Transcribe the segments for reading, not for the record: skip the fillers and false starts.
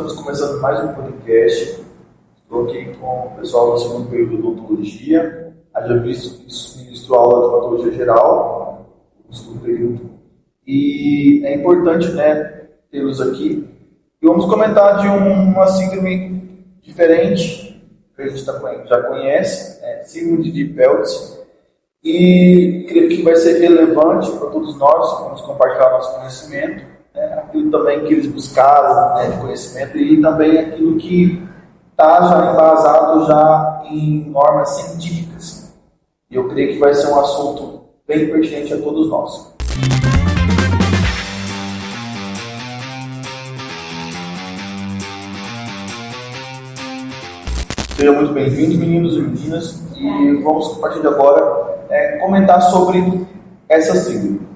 estamos começando mais um podcast. Estou aqui com o pessoal do segundo período de odontologia. Haja visto que ministro aula de patologia geral no segundo período. E é importante, tê-los aqui. E vamos comentar de uma síndrome diferente, que a gente já conhece, síndrome de Peltz. E creio que vai ser relevante para todos nós, vamos compartilhar nosso conhecimento, aquilo também que eles buscaram de conhecimento e também aquilo que está já embasado já em normas científicas. E eu creio que vai ser um assunto bem pertinente a todos nós. Sejam muito bem-vindos, meninos e meninas, e vamos compartilhar agora, comentar sobre essa síndrome.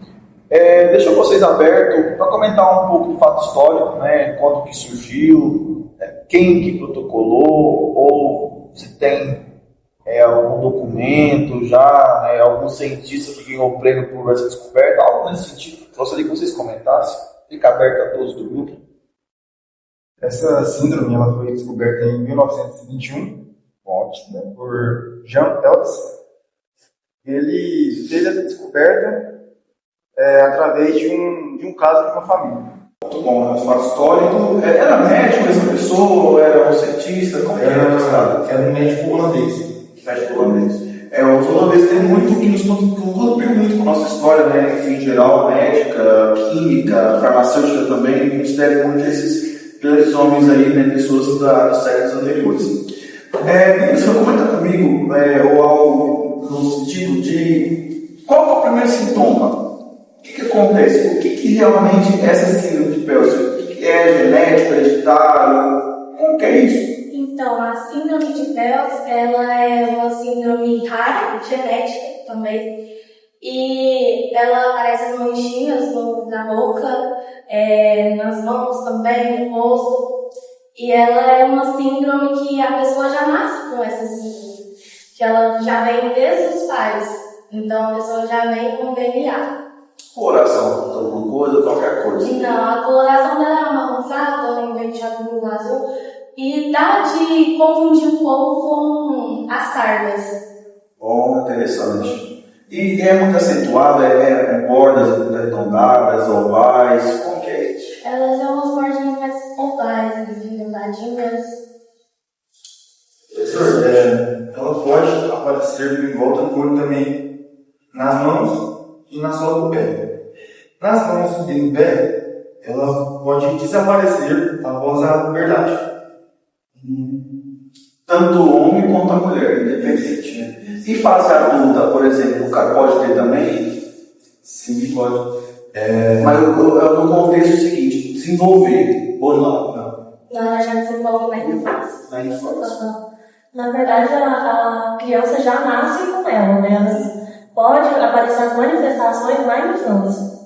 Deixo vocês abertos para comentar um pouco do fato histórico, quando que surgiu, quem que protocolou, ou se tem algum documento já, algum cientista que ganhou o prêmio por essa descoberta, algo nesse sentido. Gostaria que vocês comentassem, fica aberto a todos do grupo. Essa síndrome ela foi descoberta em 1921, por Jean Peltz. Ele fez essa descoberta através de um caso de uma família. Muito bom, o fato histórico. Era médico essa pessoa ou era um cientista? Como Era um médico holandês. Os holandeses têm muito que nos contribuem muito com a nossa história, enfim, em geral, médica, química, farmacêutica também. Nos devem muito a esses grandes homens aí, pessoas dos séculos anteriores. Você comenta comigo, ou algo no sentido de qual é o primeiro sintoma? O que acontece? O que realmente é essa síndrome de Peltz? O que é genético, hereditário? Como que é isso? Então, a síndrome de Peltz, ela é uma síndrome rara, genética também, e ela aparece as manchinhas na boca, nas mãos também, no rosto. E ela é uma síndrome que a pessoa já nasce com essa síndrome, que ela já vem desde os pais, então a pessoa já vem com DNA. Coloração, alguma coisa, qualquer coisa? Não, a coloração dela é amarronzada, em vez de azul, e dá de confundir um pouco com as sardas. Interessante. E é muito acentuada, bordas arredondadas, ovais, como que é isso? Elas são umas bordinhas mais ovais, arredondadinhas. Professor, ela pode aparecer em volta do corpo também nas mãos e na sola do pé. Nas mãos e no pé, ela pode desaparecer após a puberdade. Tanto o homem quanto a mulher, independente, E fase adulta, por exemplo, o cara pode ter também? Sim, pode. Mas no contexto seguinte, desenvolver ou não? Não, ela já desenvolve na infância. Na infância. Na verdade, a criança já nasce com ela, Pode aparecer as manifestações na infância.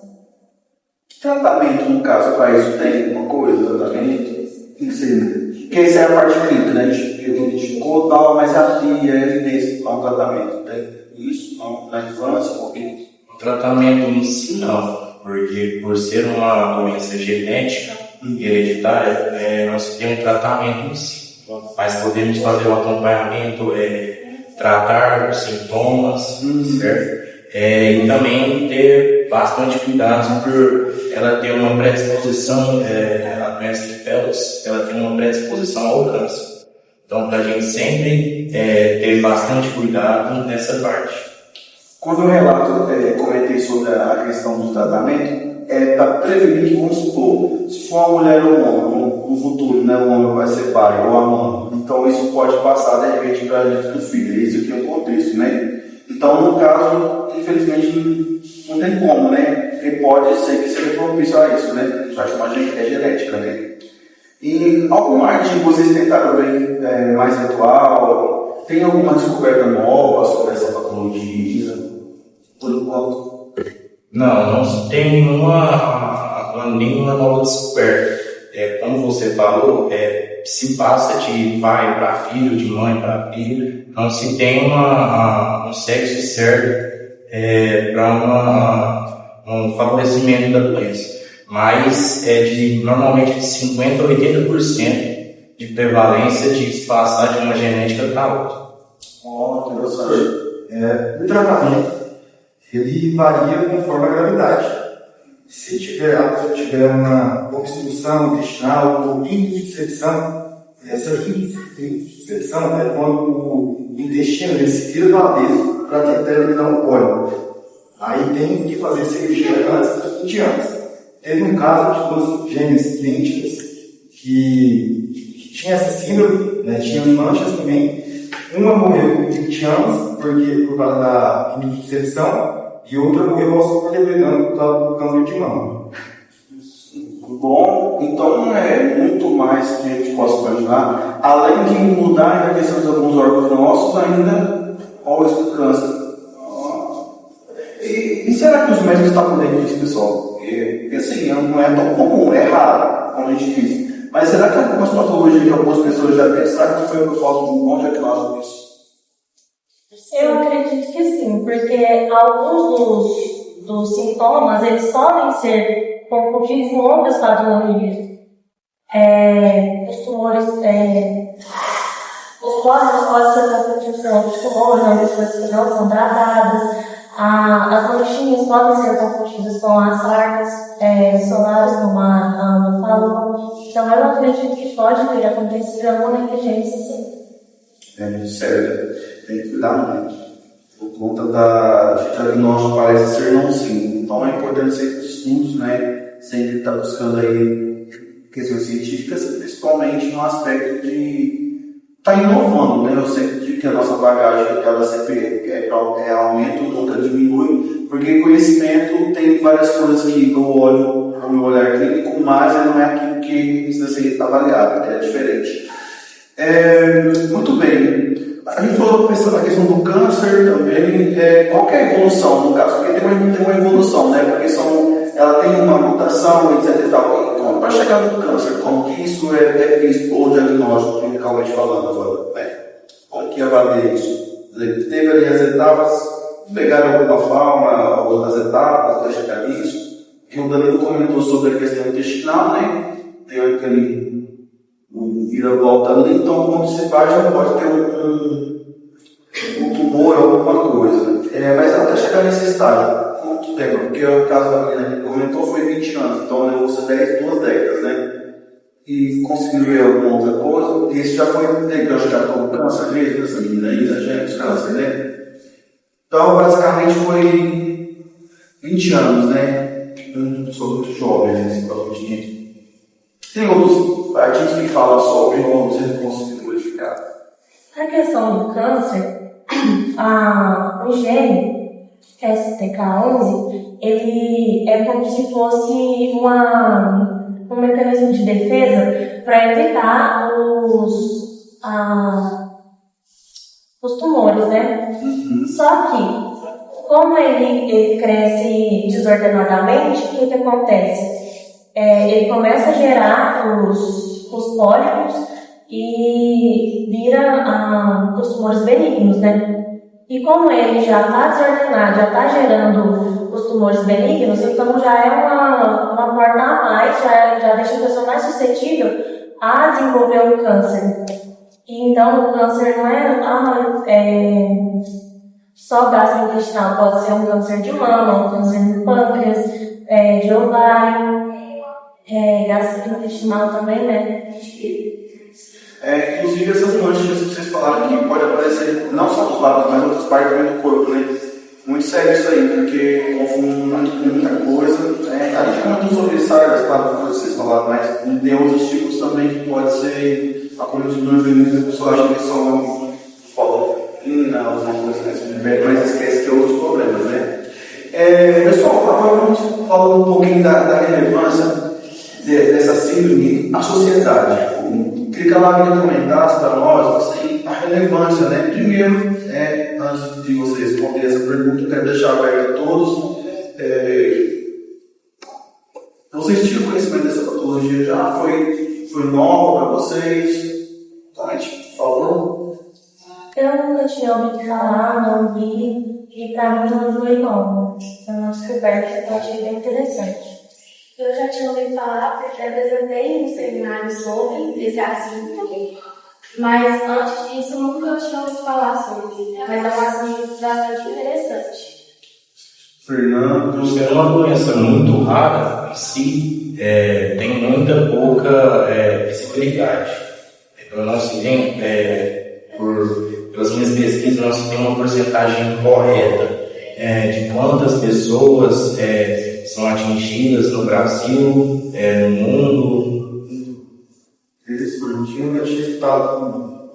Que tratamento, no caso, para isso tem alguma coisa? Tratamento? Porque essa é a parte clínica, a gente identificou tal, mas a evidência para um tratamento. Tem isso? Não, na infância, um pouquinho? O tratamento em si não, porque por ser uma doença genética e hereditária, não se tem um tratamento em si. Mas podemos fazer o acompanhamento, tratar os sintomas, certo? E também ter bastante cuidado por ela ter uma predisposição, a doença de Peltz, ela tem uma predisposição ao câncer. Então, para a gente sempre ter bastante cuidado nessa parte. Quando eu relato, comentei sobre a questão do tratamento, para prevenir que, vamos supor, se for uma mulher ou um homem, no futuro, o homem vai ser pai ou a mãe, então isso pode passar, de repente, para a gente do filho. Isso aqui é o contexto, Então, no caso, infelizmente, não tem como, Porque pode ser que seja propício a isso, Já chamar de genética, E algum artigo vocês tentaram ver mais atual? Tem alguma descoberta nova sobre essa patologia? Por enquanto? Não se tem nenhuma nova descoberta. Como você falou, se passa de pai para filho, de mãe para filho, não se tem um sexo certo para um favorecimento da doença. mas normalmente de 50% a 80% de prevalência de se passar de uma genética para outra. Interessante. O tratamento, ele varia conforme a gravidade. Se tiver uma obstrução intestinal ou indissecção, essa indissecção é quando o intestino ele se vira do avesso para tentar eliminar o pólipo. Aí tem que fazer cirurgia antes dos 20 anos. Teve um caso de duas gêmeas idênticas que tinha essa síndrome, né, tinha manchas também. Uma morreu com 20 anos por causa da indissecção e outra morreu aos 42 anos por causa do câncer de mama. Bom, então não é muito mais que a gente possa imaginar. Além de mudar a questão de alguns órgãos nossos, ainda olha o câncer. E será que os médicos estão por dentro disso, pessoal? Porque assim, não é tão comum, é raro, como a gente diz. Mas será que algumas patologias que algumas pessoas já têm, será que foi por falta de um bom diagnóstico disso? Eu acredito que sim, porque alguns dos sintomas, eles podem ser confundidos com outras patologias. Os tumores, os cólicos podem ser confundidos com outros tumores, outras coisas que não são tratadas. As manchinhas podem ser confundidas com as sardas solares, como a Ana falou. Então, eu acredito que pode ter acontecido alguma negligência, sim. Sério, tem que cuidar muito. Por conta de diagnóstico parece ser não sim. Então, é importante sempre estudos, né? Sempre estar buscando aí questões científicas, principalmente no aspecto de estar inovando, né? Eu sempre digo que a nossa bagagem, ela sempre é aumento, nunca diminui, porque conhecimento tem várias coisas que eu olho no meu olhar clínico, mas não é aquilo que precisa ser avaliado, é diferente. Muito bem. A gente falou pensando na questão do câncer também, qual que é a evolução no caso? Porque tem uma evolução, né? Porque ela tem uma mutação, etc e tal. Então, para chegar no câncer, como que isso é visto ou diagnóstico, clinicamente falando agora, né? Como que avalia isso? Teve ali as etapas, pegaram alguma forma, algumas etapas para chegar nisso. Que o Danilo comentou sobre a questão intestinal, né? Tem aquele volta ali, então quando você vai já pode ter um tumor ou alguma coisa. Mas até chegar nesse estágio, quanto tempo? Porque o caso da menina que comentou foi 20 anos, então levou 2 décadas, né? E conseguiu ver alguma outra coisa, e isso já foi diagnosticado como câncer mesmo, essa menina aí, da gente, câncer, né? Então, basicamente foi 20 anos, né? Eu sou muito jovem, assim, provavelmente. Tem outros artigos que falam sobre como você conseguiu modificar. A questão do câncer, o gene STK11, ele é como se fosse um mecanismo de defesa para evitar os tumores, né? Só que, como ele cresce desordenadamente, o que acontece? Ele começa a gerar os pólipos e vira os tumores benignos, né? E como ele já está desordenado, já está gerando os tumores benignos, então já é uma porta a mais, já deixa a pessoa mais suscetível a desenvolver o câncer. E então o câncer não é só gastrointestinal, pode ser um câncer de mama, um câncer no pâncreas, de ovário, gastrointestinal também, né? Inclusive essas manchas que vocês falaram que pode aparecer não só nos lados, mas em outras partes também do corpo, né? Muito sério isso aí, porque confunde muita coisa. A gente comentou sobre sardas, claro, que vocês falaram, mas tem outros tipos também que pode ser acometido no organismo, a pessoa acha que são falopina, alguma coisa assim, mas esquece que é outros problemas, né? Pessoal, agora vamos falar um pouquinho da relevância dessa síndrome à sociedade. Queria que a Lavina comentasse para nós assim, a relevância, né? Primeiro, antes de vocês responderem essa pergunta, eu quero deixar aberto a todos. Vocês tinham conhecimento dessa patologia já? Foi nova para vocês? Tati, por favor. Eu nunca tinha ouvido falar, não vi, e para mim não foi nova. É uma descoberta que eu achei bem interessante. Eu já tinha ouvido falar, porque apresentei um seminário sobre esse assunto, mas antes disso eu nunca tinha ouvido falar sobre. Mas é um assunto bastante interessante. Fernando, Por ser uma doença muito rara em si, tem muita pouca visibilidade. Eu não se tem, pelas minhas pesquisas, não se tem uma porcentagem correta de quantas pessoas são atingidas no Brasil, no mundo. Isso, eu nunca tinha escutado.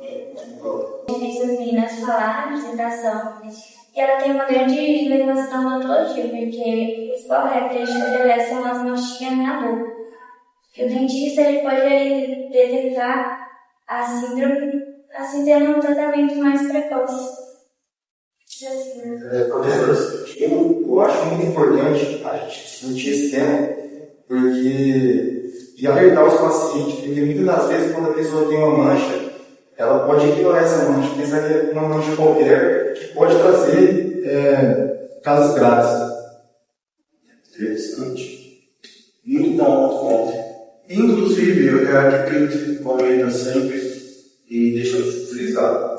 Essas meninas falaram de apresentação, e ela tem uma grande relevância na odontologia, porque os características dela são as manchinhas na boca. E o dentista ele pode detectar a síndrome, assim tendo um tratamento mais precoce. Professor, eu acho muito importante a gente discutir esse tema, porque de alertar os pacientes, porque muitas das vezes quando a pessoa tem uma mancha, ela pode ignorar essa mancha, pensar que é uma mancha qualquer, que pode trazer casos graves. interessante. Muito bom, muito bom. Inclusive, é aqui que a gente comenta sempre e deixa eu frisar.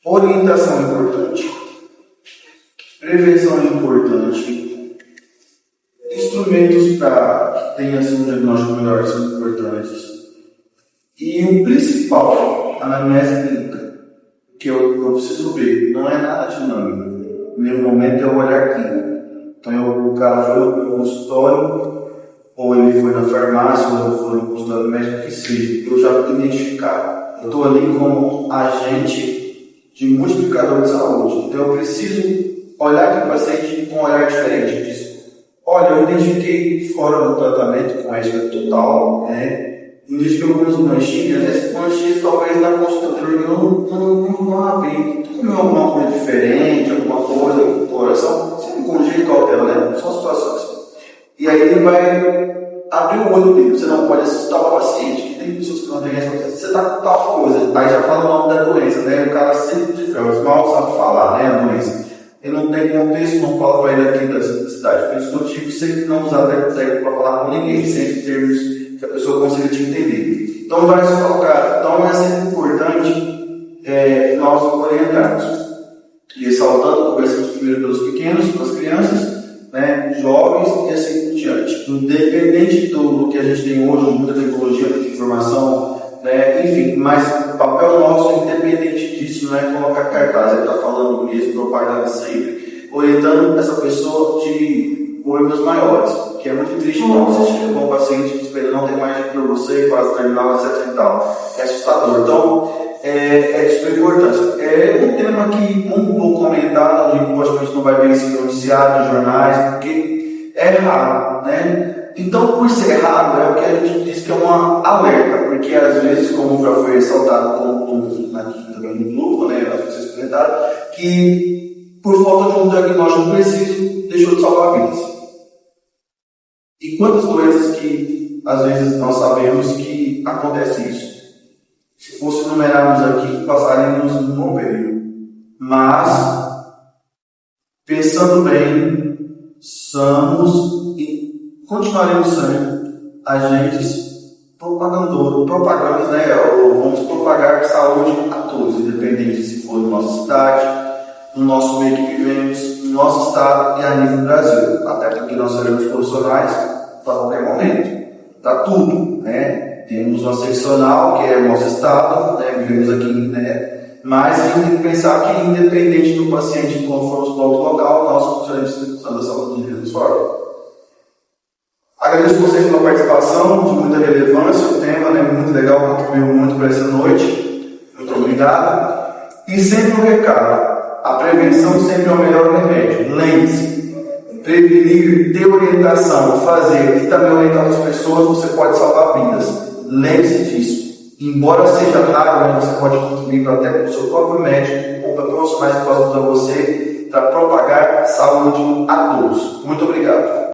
Orientação é importante, prevenção é importante, instrumentos para que tenha um diagnóstico melhor são importantes. E o principal, a anamnese clínica, que eu preciso ver, não é nada dinâmico. No primeiro momento é o olhar clínico. Então o cara foi no consultório, ou ele foi na farmácia, ou ele foi no consultório médico, que seja. Eu já vou identificar. Eu estou ali como agente de multiplicador de saúde. Então eu preciso olhar aquele paciente com um olhar diferente disso. Olha, eu identifiquei fora do tratamento com ética total, identifiquei algumas manchinhas, essas manchinhas talvez na consulta eu não abri. Tu comeu alguma coisa diferente, alguma coisa no coração, sempre com jeito cautela, né? São situações. E aí ele vai abrir o olho dele, você não pode assustar o paciente, que tem pessoas que não têm essa coisa, você está com tal coisa, aí já fala o nome da doença, né? O cara sempre de ferro, mal sabe falar, né? A doença. Ele não tem contexto, não fala para ele aqui da cidade. Por isso que eu digo sempre não usar técnico para falar com ninguém, sempre termos que a pessoa consiga te entender. Então vai se colocar, então é sempre importante nós orientarmos. Ressaltando, conversamos primeiro pelos pequenos, pelas crianças, jovens e assim por diante. Independente do que a gente tem hoje, muita tecnologia, muita informação, enfim, mas o papel nosso, independente disso, não é colocar cartaz, ele está falando mesmo, propaganda sempre, orientando essa pessoa de problemas maiores, que é muito triste quando você chega com um paciente que ele não tem mais jeito para você, faz terminal, etc e tal. É assustador. Então, é de sua importância. É um tema que não vou comentar, logicamente não vai ver esse noticiário nos jornais, porque é raro, né? Então, por ser raro, é o que a gente diz que é uma alerta, porque às vezes, como já foi ressaltado aqui também no grupo, vocês comentaram, que por falta de um diagnóstico preciso, deixou de salvar vidas. E quantas doenças que às vezes nós sabemos que acontece isso? Se fosse numerarmos aqui, passaríamos um período. Mas, pensando bem, somos e continuaremos sendo agentes propagandas, ou vamos propagar saúde a todos, independente se for na nossa cidade, no nosso meio que vivemos, no nosso estado e a nível do Brasil. Até porque nós seremos profissionais para qualquer momento, para tudo, Temos uma seccional, que é o nosso estado, vivemos aqui, mas a gente tem que pensar que, independente do paciente, quando formos para outro local, nós funcionamos da saúde de mesma forma. Agradeço vocês pela participação, de muita relevância, o tema, muito legal, contribuiu muito para essa noite. Muito obrigado. E sempre um recado, a prevenção sempre é o melhor remédio. Lembre-se, prevenir, ter orientação, fazer e também orientar as pessoas, você pode salvar vidas. Lembre-se disso. Embora seja raro, você pode contribuir até com o seu próprio médico ou para profissionais próximos a você para propagar saúde a todos. Muito obrigado.